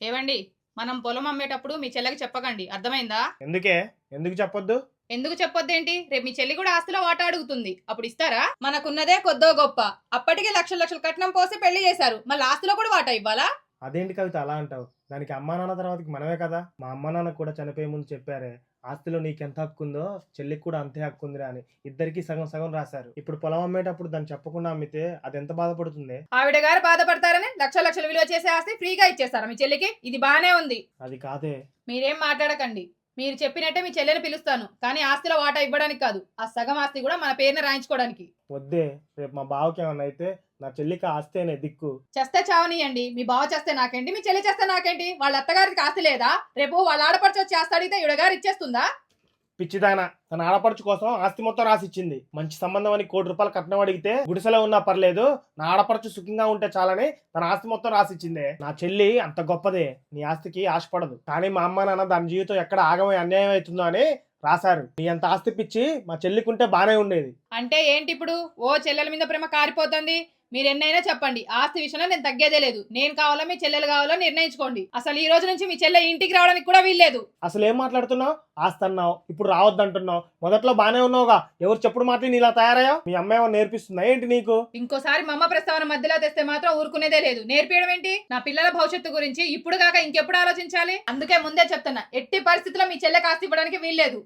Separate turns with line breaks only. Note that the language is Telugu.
ఏవండి, మనం పొలం అమ్మేటప్పుడు మీ చెల్లెకి చెప్పకండి, అర్థమైందా?
ఎందుకే? ఎందుకు చెప్పొద్దు?
ఎందుకు చెప్పొద్దేంటి? రేపు మీ చెల్లి కూడా ఆస్తిలో వాటా అడుగుతుంది, అప్పుడు ఇస్తారా? మనకున్నదే కొద్దో గొప్ప. అప్పటికే లక్షలు లక్షలు కట్నం పోసి పెళ్లి చేశారు, మళ్ళీ ఆస్తిలో కూడా వాటా ఇవ్వాలా?
అదేంటి కవిత అలా అంటావు? దానికి అమ్మా నాన్న తర్వాతకి మనమే కదా. మా అమ్మ నాన్న కూడా చనిపోయే ముందు చెప్పారే, ఆస్తిలో నీకెంత హక్కు ఉందో చెల్లికి కూడా అంతే హక్కు ఉందిరా అని. ఇద్దరికి సగం సగం రాశారు. ఇప్పుడు పొలం అమ్మేటప్పుడు దాన్ని చెప్పకుండా అమ్మితే అది ఎంత బాధపడుతుంది?
ఆవిడ గారు బాధపడతారని లక్షల లక్షలు విలువ చేసే ఆస్తి ఫ్రీగా ఇచ్చేస్తారా మీ చెల్లికి? ఇది బానే ఉంది.
అది కాదే.
మీరేం మాట్లాడకండి. మీరు చెప్పినట్టే మీ చెల్లెని పిలుస్తాను, కానీ ఆస్తిలో వాటా ఇవ్వడానికి కాదు, ఆ సగం ఆస్తి కూడా మన పేరున రాయించుకోవడానికి.
వద్దే, రేపు మా బావకి ఏమన్నా అయితే నా చెల్లికి ఆస్తేనే దిక్కు.
చేస్తే చావనియండి. మీ బావ చేస్తే నాకేంటి, మీ చెల్లి చేస్తే నాకేంటి? వాళ్ళ అత్తగారికి ఆస్తి లేదా? రేపు వాళ్ళ ఆడపడిచి వచ్చి ఆస్తి అడిగితే ఈవిడ గారు ఇచ్చేస్తుందా?
పిచ్చిదాన, తన ఆడపడుచు కోసం ఆస్తి మొత్తం రాసిచ్చింది. మంచి సంబంధం అని ₹1,00,00,000 కట్నం అడిగితే గుడిసెలో ఉన్నా పర్లేదు, నా ఆడపడుచు సుఖంగా ఉంటే చాలని తన ఆస్తి మొత్తం రాసిచ్చిందే. నా చెల్లి అంత గొప్పదే, నీ ఆస్తికి ఆశపడదు. కానీ మా అమ్మ నాన్న దాని జీవితం ఎక్కడ ఆగమై అన్యాయం అవుతుందో అని రాశారు. నీ అంత ఆస్తి పిచ్చి మా చెల్లికుంటే బానే ఉండేది.
అంటే ఏంటి ఇప్పుడు? ఓ చెల్లెల మీద ప్రేమ కారిపోతుంది. మీరు ఎన్నైనా చెప్పండి, ఆస్తి విషయంలో నేను తగ్గేదే లేదు. నేను కావాలో మీ చెల్లెలు కావాలో నిర్ణయించుకోండి. అసలు ఈ రోజు నుంచి మీ చెల్లె ఇంటికి రావడానికి కూడా వీల్లేదు.
అసలు ఏం మాట్లాడుతున్నావు? ఆస్తి అన్నావు, ఇప్పుడు రావద్దంటున్నావు. మొదట్లో బానే ఉన్నావుగా, ఎవరు చెప్పుడు మాటలు నీలా తయారయ్యావు? మీ అమ్మ ఏమో నేర్పిస్తుందా ఏంటి నీకు?
ఇంకోసారి మా అమ్మ ప్రస్తావన మధ్యలో తెస్తే మాత్రం ఊరుకునేదే లేదు. నేర్పించడం ఏంటి? నా పిల్లల భవిష్యత్తు గురించి ఇప్పుడు కాక ఇంకెప్పుడు ఆలోచించాలి? అందుకే ముందే చెప్తున్నా, ఎట్టి పరిస్థితుల్లో మీ చెల్లెకి ఆస్తి ఇవ్వడానికి వీల్లేదు.